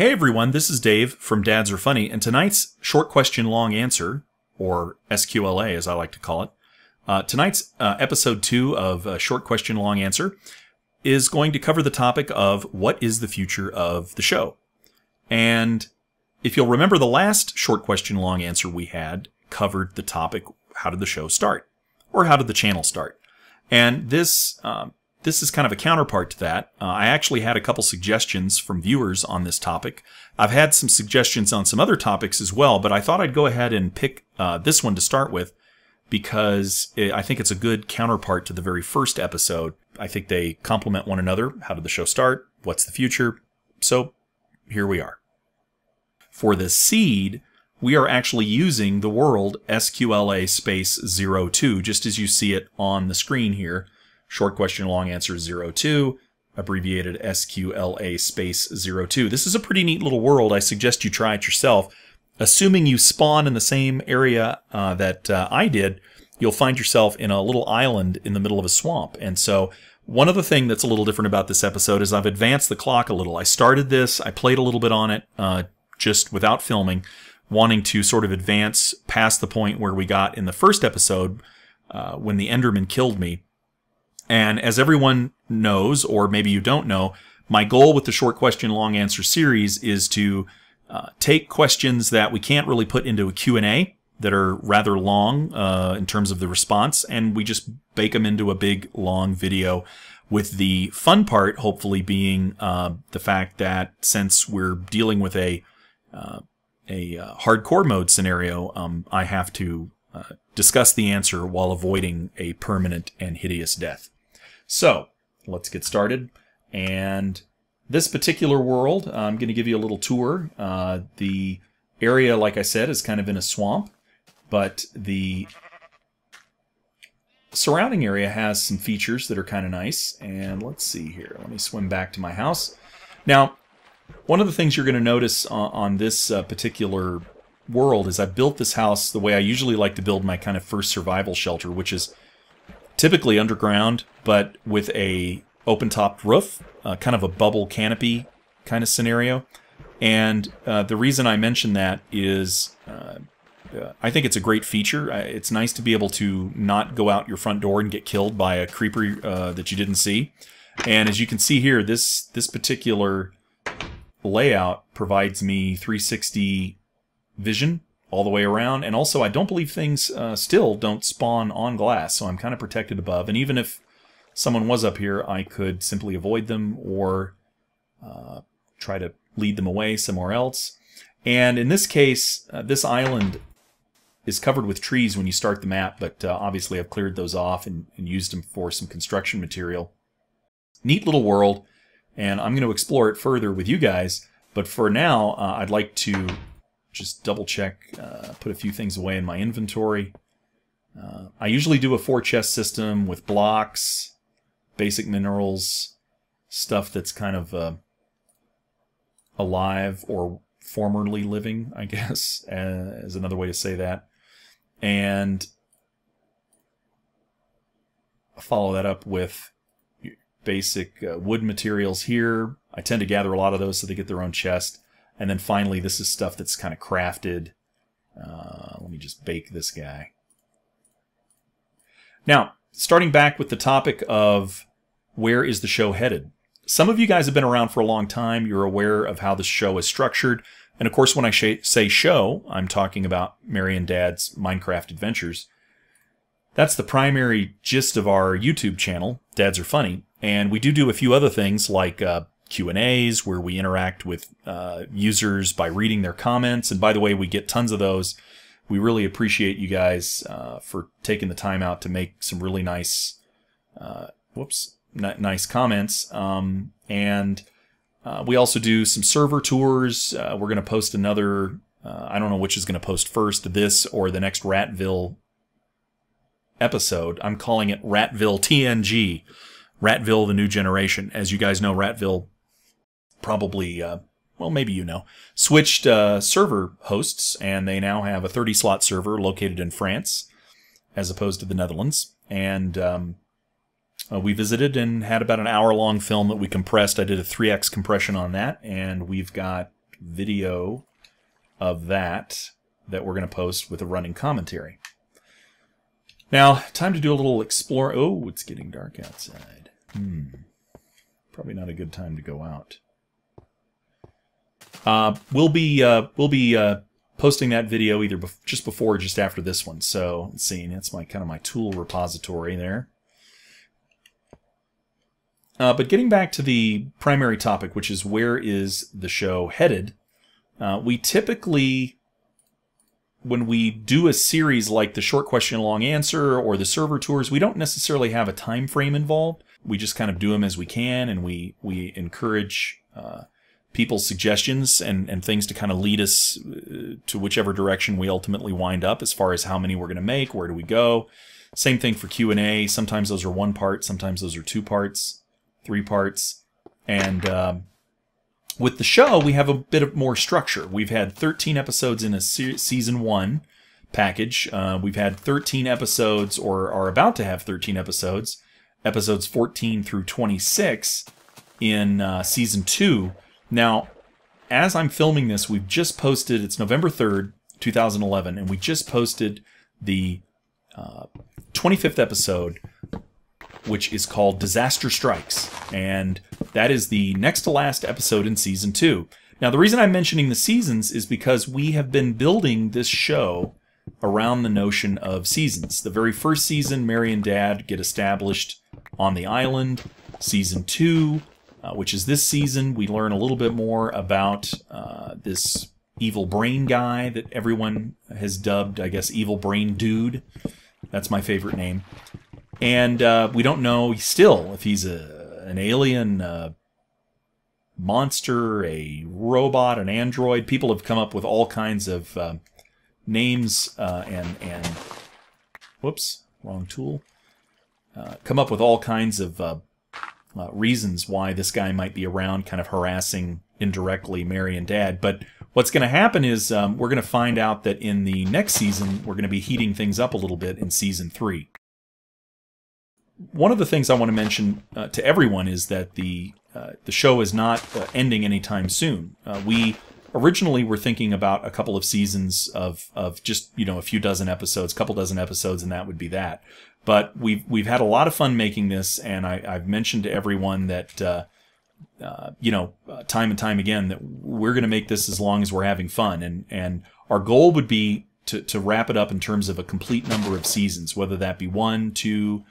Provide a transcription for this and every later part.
Hey everyone, this is Dave from dadsRfunny, and tonight's short question long answer, or SQLA as I like to call it, tonight's episode 2 of short question long answer is going to cover the topic of what is the future of the show. And if you'll remember, the last short question long answer we had covered the topic, how did the show start? Or how did the channel start? And this is kind of a counterpart to that. I actually had a couple suggestions from viewers on this topic. I've had some suggestions on some other topics as well, but I thought I'd go ahead and pick this one to start with because I think it's a good counterpart to the very first episode. I think they complement one another. How did the show start? What's the future? So here we are. For the seed, we are actually using the world SQLA space 02, just as you see it on the screen here. Short question, long answer 02, abbreviated SQLA space 02. This is a pretty neat little world. I suggest you try it yourself. Assuming you spawn in the same area that I did, you'll find yourself in a little island in the middle of a swamp. And so one other thing that's a little different about this episode is I've advanced the clock a little. I started this, I played a little bit on it just without filming, wanting to sort of advance past the point where we got in the first episode when the Enderman killed me. And as everyone knows, or maybe you don't know, my goal with the short question, long answer series is to take questions that we can't really put into a Q&A that are rather long in terms of the response, and we just bake them into a big, long video, with the fun part hopefully being the fact that since we're dealing with a hardcore mode scenario, I have to discuss the answer while avoiding a permanent and hideous death. So, let's get started. And this particular world, I'm going to give you a little tour. The area, like I said, is kind of in a swamp, but the surrounding area has some features that are kind of nice. And let's see here. Let me swim back to my house. Now, one of the things you're going to notice on this particular world is I built this house the way I usually like to build my kind of first survival shelter, which is typically underground, but with a open-topped roof, kind of a bubble canopy kind of scenario. And the reason I mention that is I think it's a great feature. It's nice to be able to not go out your front door and get killed by a creeper that you didn't see. And as you can see here, this particular layout provides me 360 vision all the way around, and also I don't believe things still don't spawn on glass, so I'm kind of protected above. And even if someone was up here, I could simply avoid them or try to lead them away somewhere else. And in this case, this island is covered with trees when you start the map, but obviously I've cleared those off and used them for some construction material. Neat little world, and I'm going to explore it further with you guys, but for now I'd like to just double check, put a few things away in my inventory. I usually do a 4-chest system with blocks, basic minerals, stuff that's kind of alive or formerly living, I guess, is another way to say that. And follow that up with basic wood materials here. I tend to gather a lot of those so they get their own chest. And then finally, this is stuff that's kind of crafted. Let me just bake this guy. Now, starting back with the topic of where is the show headed? Some of you guys have been around for a long time. You're aware of how the show is structured. And of course, when I say show, I'm talking about Mary and Dad's Minecraft Adventures. That's the primary gist of our YouTube channel, dadsRfunny. And we do a few other things like Q&As where we interact with users by reading their comments. And by the way, we get tons of those. We really appreciate you guys for taking the time out to make some really nice, nice comments. And we also do some server tours. We're going to post another, I don't know which is going to post first, this or the next Ratville episode. I'm calling it Ratville TNG. Ratville, the New Generation. As you guys know, Ratville probably, well, maybe you know, switched server hosts, and they now have a 30-slot server located in France as opposed to the Netherlands. And we visited and had about an hour-long film that we compressed. I did a 3x compression on that, and we've got video of that we're going to post with a running commentary. Now, time to do a little explore. Oh, it's getting dark outside. Probably not a good time to go out. We'll be posting that video either just before or just after this one. So let's see, that's my kind of my tool repository there. But getting back to the primary topic, which is where is the show headed? We typically, when we do a series like the short question, long answer, or the server tours, we don't necessarily have a time frame involved. We just kind of do them as we can, and we encourage people's suggestions and things to kind of lead us to whichever direction we ultimately wind up as far as how many we're going to make, where do we go. Same thing for Q&A. Sometimes those are one part, sometimes those are 2 parts, 3 parts. And with the show, we have a bit of more structure. We've had 13 episodes in a season 1 package. We've had 13 episodes, or are about to have 13 episodes, episodes 14 through 26 in season 2. Now, as I'm filming this, we've just posted, it's November 3rd, 2011, and we just posted the 25th episode, which is called Disaster Strikes. And that is the next to last episode in season 2. Now, the reason I'm mentioning the seasons is because we have been building this show around the notion of seasons. The very first season, Mary and Dad get established on the island. Season 2, which is this season, we learn a little bit more about this evil brain guy that everyone has dubbed, I guess, Evil Brain Dude. That's my favorite name. And we don't know still if he's an alien, monster, a robot, an android. People have come up with all kinds of names and whoops, wrong tool. Come up with all kinds of reasons why this guy might be around, kind of harassing indirectly Mary and Dad. But what's going to happen is we're going to find out that in the next season, we're going to be heating things up a little bit in season 3. One of the things I want to mention to everyone is that the show is not ending anytime soon. We originally were thinking about a couple of seasons of just, you know, a few dozen episodes, couple dozen episodes, and that would be that. But we've had a lot of fun making this, and I've mentioned to everyone that you know, time and time again, that we're going to make this as long as we're having fun, and our goal would be to wrap it up in terms of a complete number of seasons, whether that be 1, 2,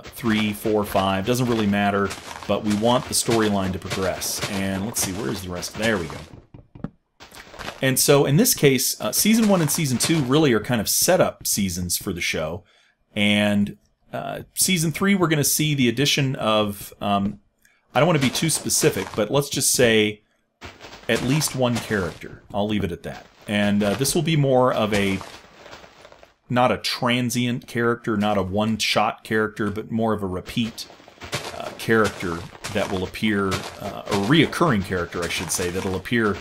3, 4, 5, doesn't really matter, but we want the storyline to progress. And let's see, where is the rest? There we go. And so in this case, season 1 and season 2 really are kind of setup seasons for the show. And season 3, we're going to see the addition of, I don't want to be too specific, but let's just say at least 1 character. I'll leave it at that. And this will be more of a, not a transient character, not a one-shot character, but more of a repeat character that will appear, a reoccurring character, I should say, that will appear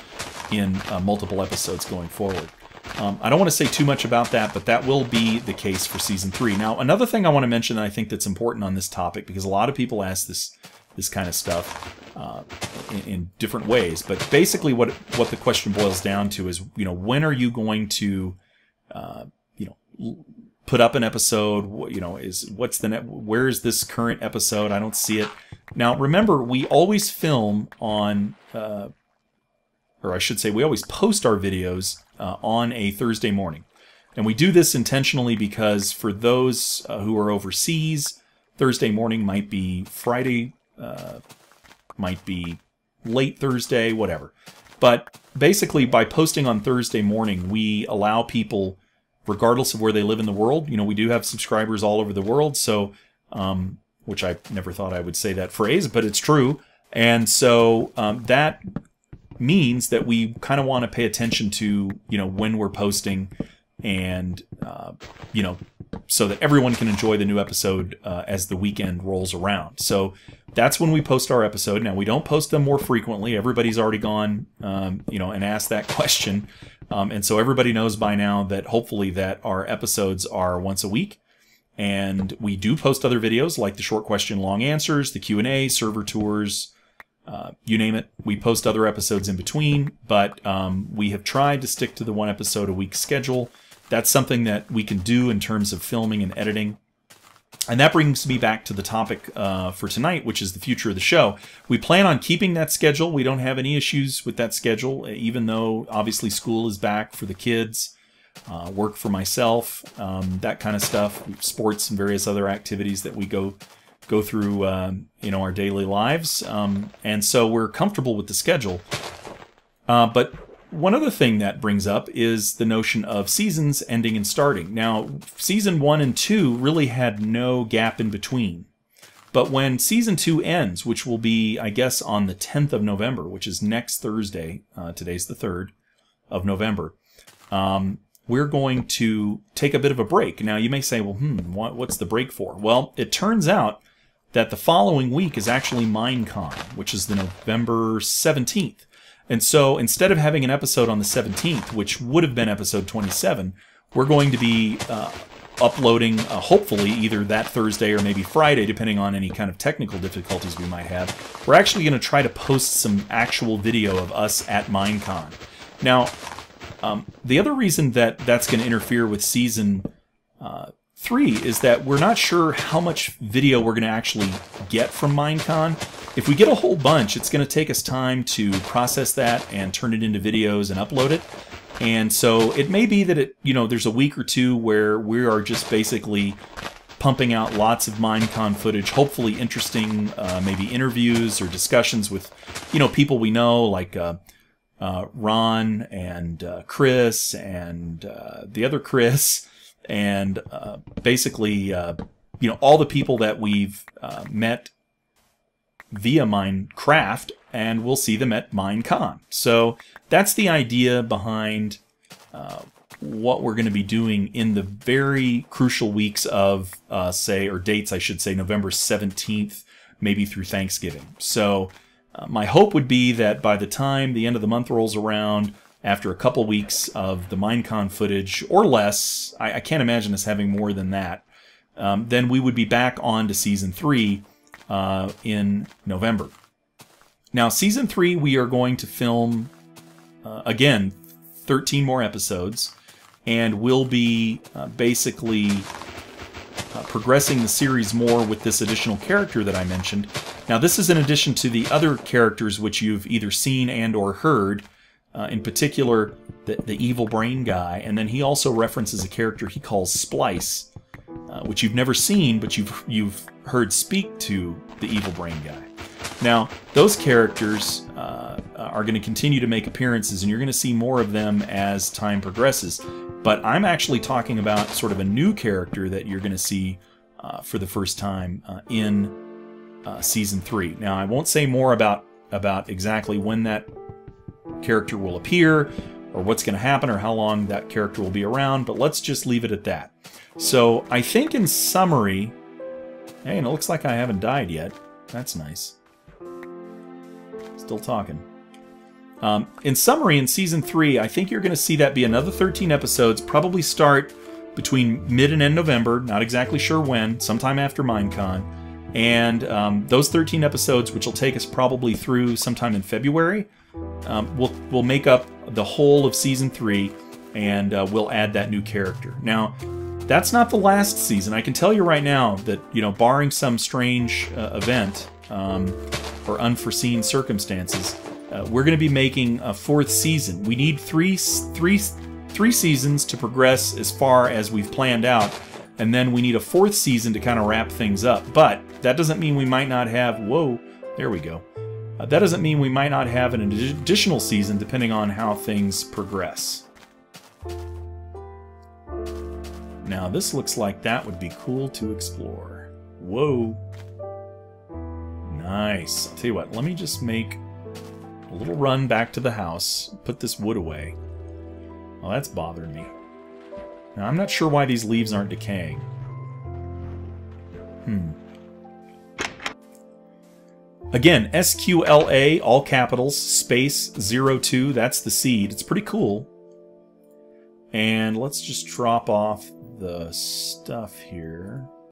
in multiple episodes going forward. I don't want to say too much about that, but that will be the case for season 3. Now, another thing I want to mention that I think that's important on this topic, because a lot of people ask this kind of stuff in different ways, but basically what the question boils down to is, you know, when are you going to you know, put up an episode? You know, where is this current episode? I don't see it. Now, remember, we always film on, or I should say, we always post our videos on a Thursday morning. And we do this intentionally because for those who are overseas, Thursday morning might be Friday, might be late Thursday, whatever. But basically, by posting on Thursday morning, we allow people, regardless of where they live in the world, you know, we do have subscribers all over the world, so, which I never thought I would say that phrase, but it's true. And so that means that we kind of want to pay attention to, you know, when we're posting, and, you know, so that everyone can enjoy the new episode as the weekend rolls around. So that's when we post our episode. Now, we don't post them more frequently. Everybody's already gone, you know, and asked that question. And so everybody knows by now that hopefully that our episodes are once a week. And we do post other videos like the short question, long answers, the Q&A, server tours, You name it. We post other episodes in between, but we have tried to stick to the 1 episode a week schedule. That's something that we can do in terms of filming and editing. And that brings me back to the topic for tonight, which is the future of the show. We plan on keeping that schedule. We don't have any issues with that schedule, even though obviously school is back for the kids, work for myself, that kind of stuff, sports and various other activities that we go through our daily lives. And so we're comfortable with the schedule. But one other thing that brings up is the notion of seasons ending and starting. Now, season 1 and 2 really had no gap in between. But when season 2 ends, which will be, I guess, on the 10th of November, which is next Thursday, today's the 3rd of November, we're going to take a bit of a break. Now, you may say, well, what's the break for? Well, it turns out that the following week is actually Minecon, which is the November 17th. And so instead of having an episode on the 17th, which would have been episode 27, we're going to be uploading, hopefully, either that Thursday or maybe Friday, depending on any kind of technical difficulties we might have. We're actually going to try to post some actual video of us at Minecon. Now, the other reason that that's going to interfere with season 3 is that we're not sure how much video we're going to actually get from Minecon. If we get a whole bunch, it's going to take us time to process that and turn it into videos and upload it. And so it may be that there's a week or two where we are just basically pumping out lots of Minecon footage, hopefully interesting, maybe interviews or discussions with, people we know, like Ron and Chris and the other Chris, and basically, all the people that we've met via Minecraft, and we'll see them at Minecon. So that's the idea behind what we're going to be doing in the very crucial weeks of, dates, I should say, November 17th, maybe through Thanksgiving. So my hope would be that by the time the end of the month rolls around, after a couple weeks of the Minecon footage, or less, I can't imagine us having more than that, then we would be back on to Season 3 in November. Now, Season 3, we are going to film, again, 13 more episodes, and we'll be basically progressing the series more with this additional character that I mentioned. Now, this is in addition to the other characters which you've either seen and or heard, in particular, the evil brain guy, and then he also references a character he calls Splice, which you've never seen, but you've heard speak to the evil brain guy. Now, those characters are going to continue to make appearances, and you're going to see more of them as time progresses. But I'm actually talking about sort of a new character that you're going to see for the first time in Season 3. Now, I won't say more about exactly when that character will appear, or what's going to happen, or how long that character will be around, but let's just leave it at that. So I think in summary, hey, and it looks like I haven't died yet. That's nice. Still talking. In summary, in Season 3, I think you're going to see that be another 13 episodes, probably start between mid and end November, not exactly sure when, sometime after Minecon. And those 13 episodes, which will take us probably through sometime in February, we'll make up the whole of Season 3, and we'll add that new character. Now, that's not the last season. I can tell you right now that, barring some strange event or unforeseen circumstances, we're going to be making a 4th season. We need three seasons to progress as far as we've planned out, and then we need a 4th season to kind of wrap things up. But that doesn't mean we might not have... Whoa, there we go. That doesn't mean we might not have an additional season depending on how things progress. Now, this looks like that would be cool to explore. Whoa. Nice. I'll tell you what, let me just make a little run back to the house, put this wood away. Oh, that's bothering me. Now, I'm not sure why these leaves aren't decaying. Again, SQLA, all capitals, space 02, that's the seed. It's pretty cool. And let's just drop off the stuff here.